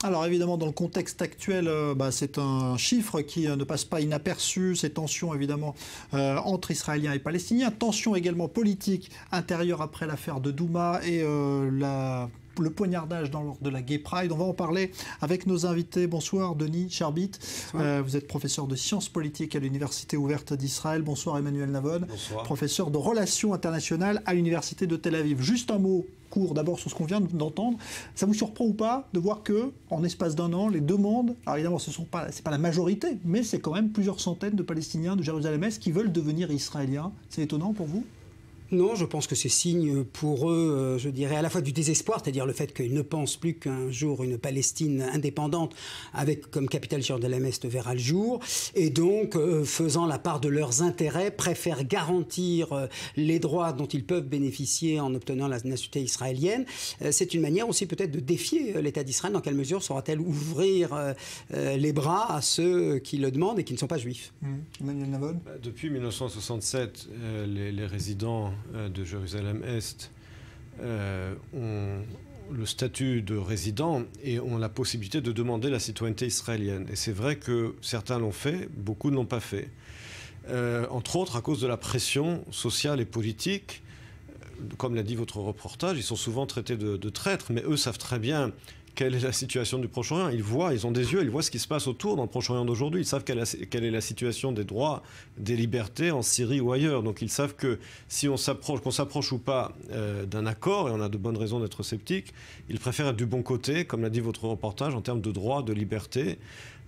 Alors évidemment, dans le contexte actuel, c'est un chiffre qui ne passe pas inaperçu, ces tensions évidemment entre Israéliens et Palestiniens, tensions également politiques intérieures après l'affaire de Douma et le poignardage lors de la Gay Pride. On va en parler avec nos invités. Bonsoir Denis Charbit, vous êtes professeur de sciences politiques à l'Université ouverte d'Israël. Bonsoir Emmanuel Navon, professeur de relations internationales à l'Université de Tel Aviv. Juste un mot court d'abord sur ce qu'on vient d'entendre. Ça vous surprend ou pas de voir que, en espace d'un an, les deux mondes, alors évidemment c'est pas la majorité, mais c'est quand même plusieurs centaines de Palestiniens de Jérusalem-Est qui veulent devenir israéliens. C'est étonnant pour vous ? Non, je pense que c'est signe pour eux, je dirais, à la fois du désespoir, c'est-à-dire le fait qu'ils ne pensent plus qu'un jour une Palestine indépendante avec comme capitale Jérusalem-Est verra le jour, et donc, faisant la part de leurs intérêts, préfèrent garantir les droits dont ils peuvent bénéficier en obtenant la nationalité israélienne. C'est une manière aussi peut-être de défier l'État d'Israël. Dans quelle mesure saura-t-elle ouvrir les bras à ceux qui le demandent et qui ne sont pas juifs? Emmanuel Navon. Depuis 1967, les résidents de Jérusalem-Est ont le statut de résident et ont la possibilité de demander la citoyenneté israélienne. Et c'est vrai que certains l'ont fait, beaucoup ne l'ont pas fait. Entre autres à cause de la pression sociale et politique. Comme l'a dit votre reportage, ils sont souvent traités de traîtres, mais eux savent très bien quelle est la situation du Proche-Orient. Ils ont des yeux, ils voient ce qui se passe autour dans le Proche-Orient d'aujourd'hui. Ils savent quelle est la situation des droits, des libertés en Syrie ou ailleurs. Donc ils savent que si qu'on s'approche ou pas d'un accord, et on a de bonnes raisons d'être sceptiques, ils préfèrent être du bon côté, comme l'a dit votre reportage, en termes de droits, de liberté.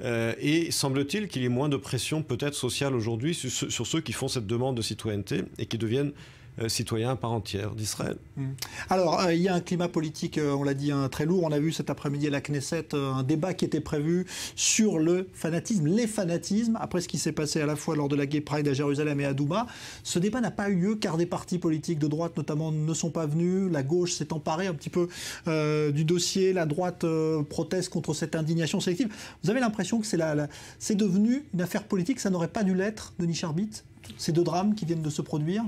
Et semble-t-il qu'il y ait moins de pression peut-être sociale aujourd'hui sur ceux qui font cette demande de citoyenneté et qui deviennent citoyens à part entière d'Israël. Alors, il y a un climat politique, on l'a dit, très lourd. On a vu cet après-midi à la Knesset un débat qui était prévu sur le fanatisme, les fanatismes, après ce qui s'est passé à la fois lors de la Gay Pride à Jérusalem et à Douma. Ce débat n'a pas eu lieu car des partis politiques de droite notamment ne sont pas venus. La gauche s'est emparée un petit peu du dossier. La droite proteste contre cette indignation sélective. Vous avez l'impression que c'est devenu une affaire politique, ça n'aurait pas dû l'être, Denis Charbit, ces deux drames qui viennent de se produire?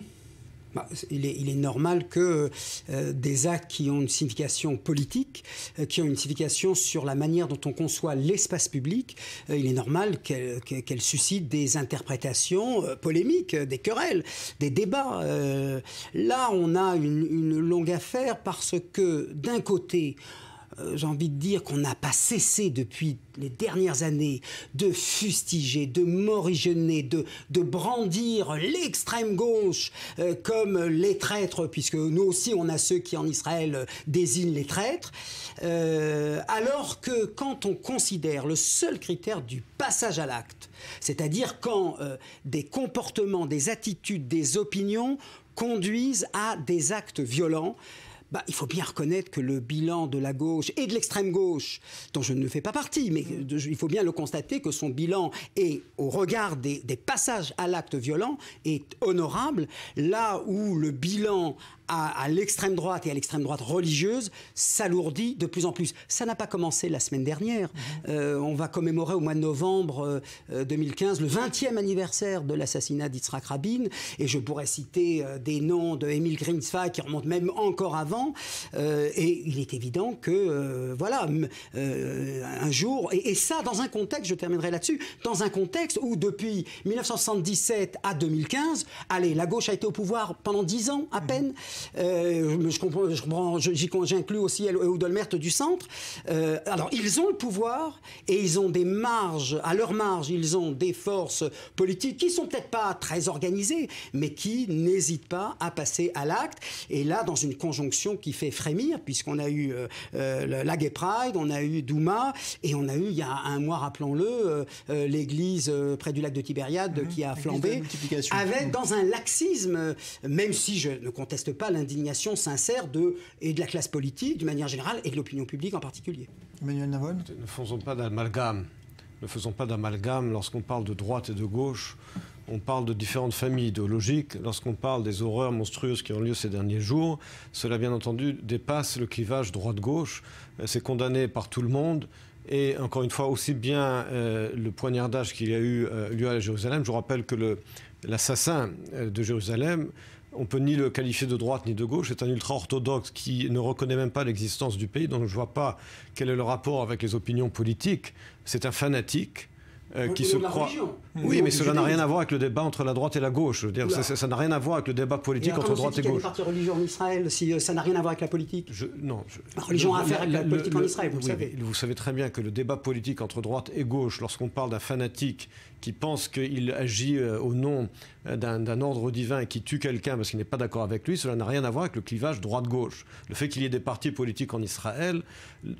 Il est normal que des actes qui ont une signification politique, qui ont une signification sur la manière dont on conçoit l'espace public, il est normal qu'elles suscitent des interprétations polémiques, des querelles, des débats. Là, on a une longue affaire parce que, d'un côté, j'ai envie de dire qu'on n'a pas cessé depuis les dernières années de fustiger, de morigéner, de brandir l'extrême gauche comme les traîtres, puisque nous aussi on a ceux qui en Israël désignent les traîtres, alors que quand on considère le seul critère du passage à l'acte, c'est-à-dire quand des comportements, des attitudes, des opinions conduisent à des actes violents, il faut bien reconnaître que le bilan de la gauche et de l'extrême gauche, dont je ne fais pas partie, mais il faut bien le constater que son bilan est, au regard des passages à l'acte violent, est honorable, là où le bilan à l'extrême droite et à l'extrême droite religieuse s'alourdit de plus en plus. Ça n'a pas commencé la semaine dernière. On va commémorer au mois de novembre 2015 le 20e anniversaire de l'assassinat d'Yitzhak Rabin, et je pourrais citer des noms de Emil Grünzweig qui remontent même encore avant, et il est évident que un jour, et ça dans un contexte, je terminerai là-dessus, dans un contexte où depuis 1977 à 2015, la gauche a été au pouvoir pendant 10 ans à peine. J'inclus aussi Ehud Olmert du centre. Alors, ils ont le pouvoir et ils ont des marges, à leur marge, ils ont des forces politiques qui ne sont peut-être pas très organisées, mais qui n'hésitent pas à passer à l'acte. Et là, dans une conjonction qui fait frémir, puisqu'on a eu la Gay Pride, on a eu Douma, et on a eu, il y a un mois, rappelons-le, l'église près du lac de Tibériade qui a flambé, avec dans un laxisme, même si je ne conteste pas l'indignation sincère de la classe politique, d'une manière générale, et de l'opinion publique en particulier. Emmanuel Navon. Ne faisons pas d'amalgame. Ne faisons pas d'amalgame. Lorsqu'on parle de droite et de gauche, on parle de différentes familles idéologiques. Lorsqu'on parle des horreurs monstrueuses qui ont lieu ces derniers jours, cela, bien entendu, dépasse le clivage droite-gauche. C'est condamné par tout le monde. Et encore une fois, aussi bien le poignardage qu'il y a eu lieu à Jérusalem. Je vous rappelle que l'assassin de Jérusalem On peut ni le qualifier de droite ni de gauche. C'est un ultra-orthodoxe qui ne reconnaît même pas l'existence du pays. Donc je ne vois pas quel est le rapport avec les opinions politiques. C'est un fanatique. Qui se croit. Oui, mais cela n'a rien à voir avec le débat entre la droite et la gauche. Je veux dire, ça n'a rien à voir avec le débat politique entre droite et gauche. Il y a des partis religieux en Israël, si ça n'a rien à voir avec la politique. La religion a affaire avec la politique en Israël, vous le savez. Vous savez très bien que le débat politique entre droite et gauche, lorsqu'on parle d'un fanatique qui pense qu'il agit au nom d'un ordre divin et qui tue quelqu'un parce qu'il n'est pas d'accord avec lui, cela n'a rien à voir avec le clivage droite-gauche. Le fait qu'il y ait des partis politiques en Israël,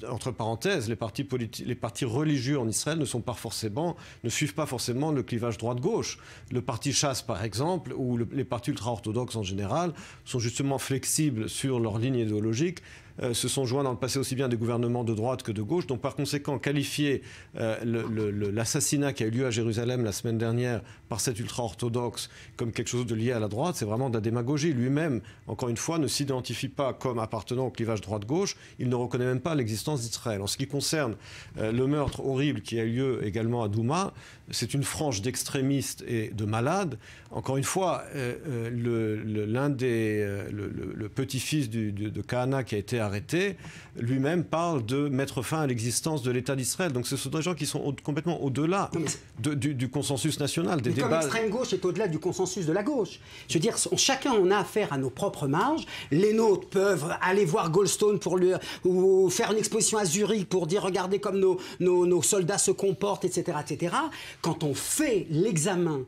entre parenthèses, les partis religieux en Israël ne suivent pas forcément le clivage droite-gauche. Le parti Chasse, par exemple, ou les partis ultra-orthodoxes en général, sont justement flexibles sur leur ligne idéologique, se sont joints dans le passé aussi bien des gouvernements de droite que de gauche. Donc par conséquent, qualifier l'assassinat qui a eu lieu à Jérusalem la semaine dernière par cet ultra-orthodoxe comme quelque chose de lié à la droite, c'est vraiment de la démagogie. Lui-même, encore une fois, ne s'identifie pas comme appartenant au clivage droite-gauche. Il ne reconnaît même pas l'existence d'Israël. En ce qui concerne le meurtre horrible qui a eu lieu également à Douma, c'est une frange d'extrémistes et de malades. Encore une fois, le petit-fils de Kahana qui a été arrêté, lui-même parle de mettre fin à l'existence de l'État d'Israël. Donc ce sont des gens qui sont complètement au-delà du consensus national, des débats. Comme l'extrême gauche est au-delà du consensus de la gauche. Je veux dire, chacun on a affaire à nos propres marges. Les nôtres peuvent aller voir Goldstone ou faire une exposition à Zurich pour dire regardez comme nos soldats se comportent, etc., etc. Quand on fait l'examen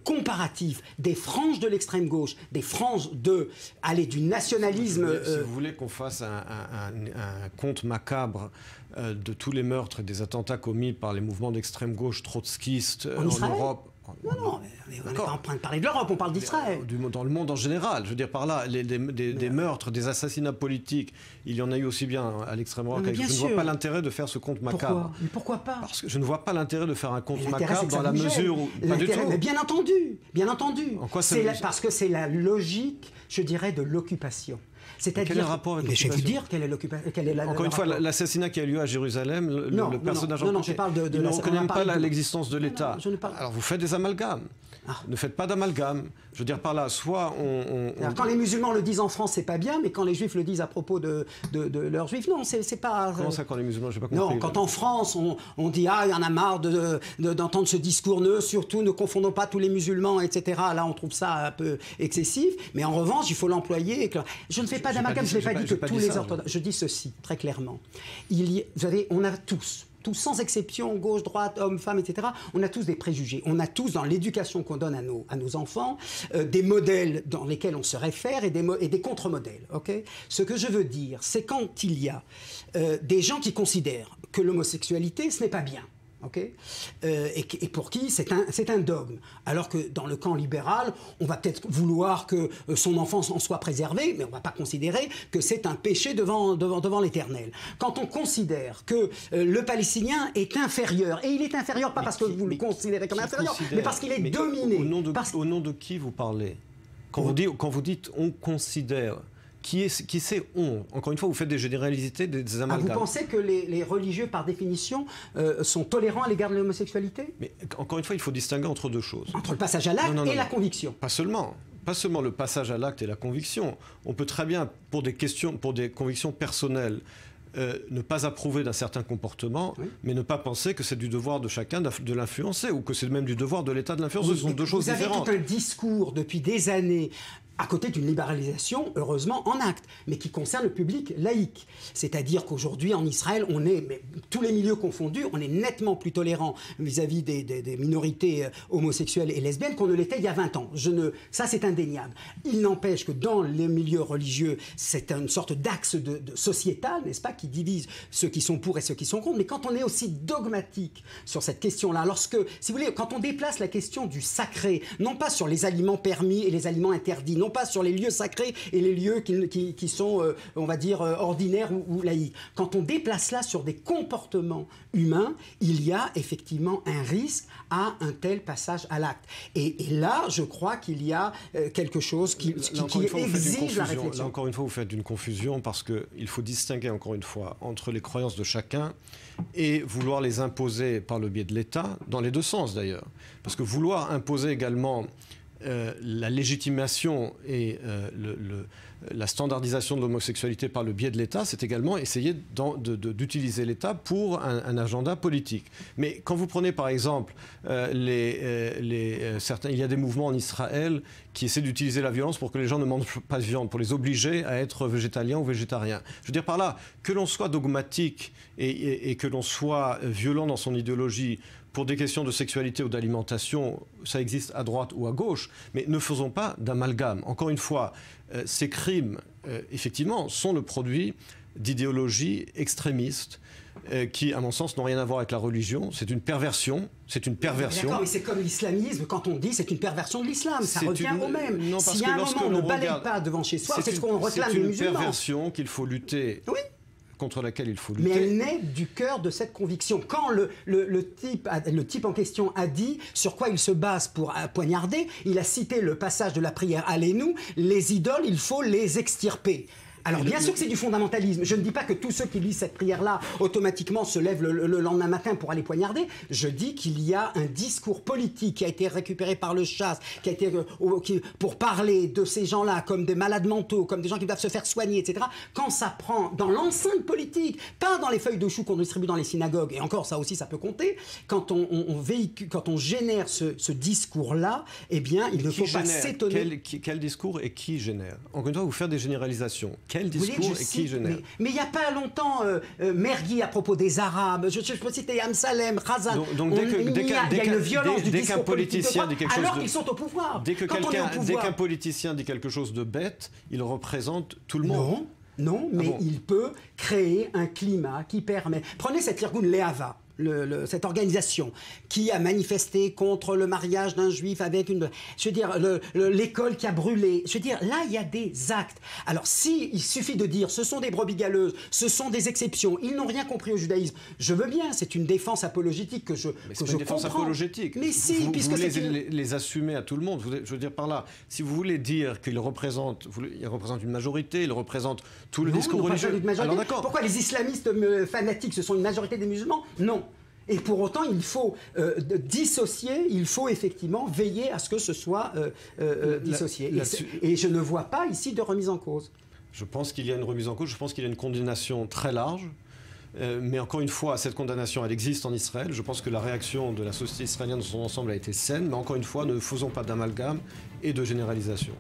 comparatif des franges de l'extrême gauche, des franges du nationalisme. Si vous voulez qu'on fasse un compte macabre de tous les meurtres et des attentats commis par les mouvements d'extrême gauche trotskistes en Europe. Non, mais on n'est pas en train de parler de l'Europe, on parle d'Israël. Dans le monde en général. Je veux dire par là, des meurtres, des assassinats politiques, il y en a eu aussi bien à l'extrême droite. Je ne vois pas l'intérêt de faire ce compte macabre. Pourquoi pas? Parce que je ne vois pas l'intérêt de faire un compte macabre dans la mesure où... Pas du tout. Mais bien entendu. En quoi parce que c'est la logique, je dirais, de l'occupation. Quel est le rapport avec l'occupation? Je vais vous dire quelle est l'occupation. Encore une fois, l'assassinat qui a eu lieu à Jérusalem, le personnage en je parle de il ne reconnaît pas l'existence de l'État. Parle... Alors vous faites des amalgames. Ne faites pas d'amalgame. Je veux dire par là, soit Alors, quand les musulmans le disent en France, c'est pas bien, mais quand les juifs le disent à propos de leurs juifs, non, c'est pas... Comment ça, quand les musulmans, j'ai pas compris. Non, quand en France, on dit « Ah, il y en a marre d'entendre ce discours, surtout ne confondons pas tous les musulmans, etc. » Là, on trouve ça un peu excessif, mais en revanche, il faut l'employer. Je ne fais pas d'amalgame, je n'ai pas dit que tous les orthodoxes... Je dis ceci, très clairement. Vous savez, on a tous, sans exception, gauche, droite, hommes, femmes, etc., on a tous des préjugés. On a tous, dans l'éducation qu'on donne à nos enfants, des modèles dans lesquels on se réfère et des contre-modèles. Okay ? Ce que je veux dire, c'est quand il y a des gens qui considèrent que l'homosexualité, ce n'est pas bien. Okay, et pour qui c'est un dogme. Alors que dans le camp libéral, on va peut-être vouloir que son enfance en soit préservée, mais on ne va pas considérer que c'est un péché devant l'Éternel. Quand on considère que le Palestinien est inférieur, et il est inférieur pas parce que vous le considérez comme inférieur, mais parce qu'il est dominé. Au nom de qui vous parlez? Quand vous dites « on considère », qui c'est on? Encore une fois, vous faites des généralités, des amalgames. Vous pensez que les religieux, par définition, sont tolérants à l'égard de l'homosexualité? Mais encore une fois, il faut distinguer entre deux choses. Entre le passage à l'acte et la conviction. Pas seulement le passage à l'acte et la conviction. On peut très bien, pour des convictions personnelles, ne pas approuver d'un certain comportement, oui, mais ne pas penser que c'est du devoir de chacun de l'influencer, ou que c'est même du devoir de l'État de l'influencer. Ce sont deux choses différentes. Vous avez tout un discours depuis des années à côté d'une libéralisation, heureusement, en acte, mais qui concerne le public laïque. C'est-à-dire qu'aujourd'hui, en Israël, tous les milieux confondus, on est nettement plus tolérant vis-à-vis des minorités homosexuelles et lesbiennes qu'on ne l'était il y a 20 ans. Ça, c'est indéniable. Il n'empêche que dans les milieux religieux, c'est une sorte d'axe sociétal, n'est-ce pas, qui divise ceux qui sont pour et ceux qui sont contre. Mais quand on est aussi dogmatique sur cette question-là, si vous voulez, quand on déplace la question du sacré, non pas sur les aliments permis et les aliments interdits, non pas sur les lieux sacrés et les lieux qui sont, on va dire, ordinaires ou laïques. Quand on déplace cela sur des comportements humains, il y a effectivement un risque à un tel passage à l'acte. Et là, je crois qu'il y a quelque chose qui exige la réflexion. Là, encore une fois, vous faites une confusion parce qu'il faut distinguer, encore une fois, entre les croyances de chacun et vouloir les imposer par le biais de l'État, dans les deux sens d'ailleurs. Parce que vouloir imposer également la légitimation et la standardisation de l'homosexualité par le biais de l'État, c'est également essayer d'utiliser l'État pour un agenda politique. Mais quand vous prenez par exemple certains, il y a des mouvements en Israël qui essaient d'utiliser la violence pour que les gens ne mangent pas de viande, pour les obliger à être végétaliens ou végétariens. Je veux dire par là, que l'on soit dogmatique et que l'on soit violent dans son idéologie pour des questions de sexualité ou d'alimentation, ça existe à droite ou à gauche, mais ne faisons pas d'amalgame. Encore une fois, ces crimes, effectivement, sont le produit d'idéologies extrémistes qui, à mon sens, n'ont rien à voir avec la religion. C'est une perversion. C'est une perversion. D'accord, mais c'est comme l'islamisme. Quand on dit c'est une perversion de l'islam, ça revient au même. Non, parce S'il y a un moment on ne balaye regarde... pas devant chez soi, c'est ce qu'on réclame des musulmans. C'est une perversion qu'il faut lutter. Oui. Contre laquelle il faut lutter. Mais elle naît du cœur de cette conviction. Quand le type en question a dit sur quoi il se base pour poignarder, il a cité le passage de la prière « Allez-nous », les idoles, il faut les extirper. Alors bien sûr que c'est du fondamentalisme. Je ne dis pas que tous ceux qui lisent cette prière-là automatiquement se lèvent le lendemain matin pour aller poignarder. Je dis qu'il y a un discours politique qui a été récupéré par le chasse, pour parler de ces gens-là comme des malades mentaux, comme des gens qui doivent se faire soigner, etc. Quand ça prend dans l'enceinte politique, pas dans les feuilles de chou qu'on distribue dans les synagogues, et encore ça aussi ça peut compter, quand on génère ce discours-là, eh bien il ne faut pas s'étonner. Quel discours et qui génère? Encore une fois, vous faites des généralisations. Quel discours et qui génère? Mais il n'y a pas longtemps, Mergui à propos des Arabes, je peux citer Amsalem, Razan. Donc il y a une violence du discours politicien dit quelque chose alors qu'ils sont au pouvoir. Dès qu'un politicien dit quelque chose de bête, il représente tout le monde. Non, mais il peut créer un climat qui permet... Prenez cette Irgun Leava. Cette organisation qui a manifesté contre le mariage d'un juif avec une... Je veux dire, l'école qui a brûlé. Je veux dire, là, il y a des actes. Alors, il suffit de dire, ce sont des brebis galeuses, ce sont des exceptions, ils n'ont rien compris au judaïsme, je veux bien, c'est une défense apologétique que je comprends. Mais c'est une défense apologétique. Mais si, puisque vous les assumez à tout le monde. Je veux dire par là, si vous voulez dire qu'il représente une majorité, il représente tout le discours religieux. Alors d'accord. Pourquoi les islamistes fanatiques, ce sont une majorité des musulmans? Non. Et pour autant, il faut dissocier, il faut effectivement veiller à ce que ce soit dissocié. Et je ne vois pas ici de remise en cause. Je pense qu'il y a une remise en cause, je pense qu'il y a une condamnation très large. Mais encore une fois, cette condamnation, elle existe en Israël. Je pense que la réaction de la société israélienne dans son ensemble a été saine. Mais encore une fois, ne faisons pas d'amalgame et de généralisation.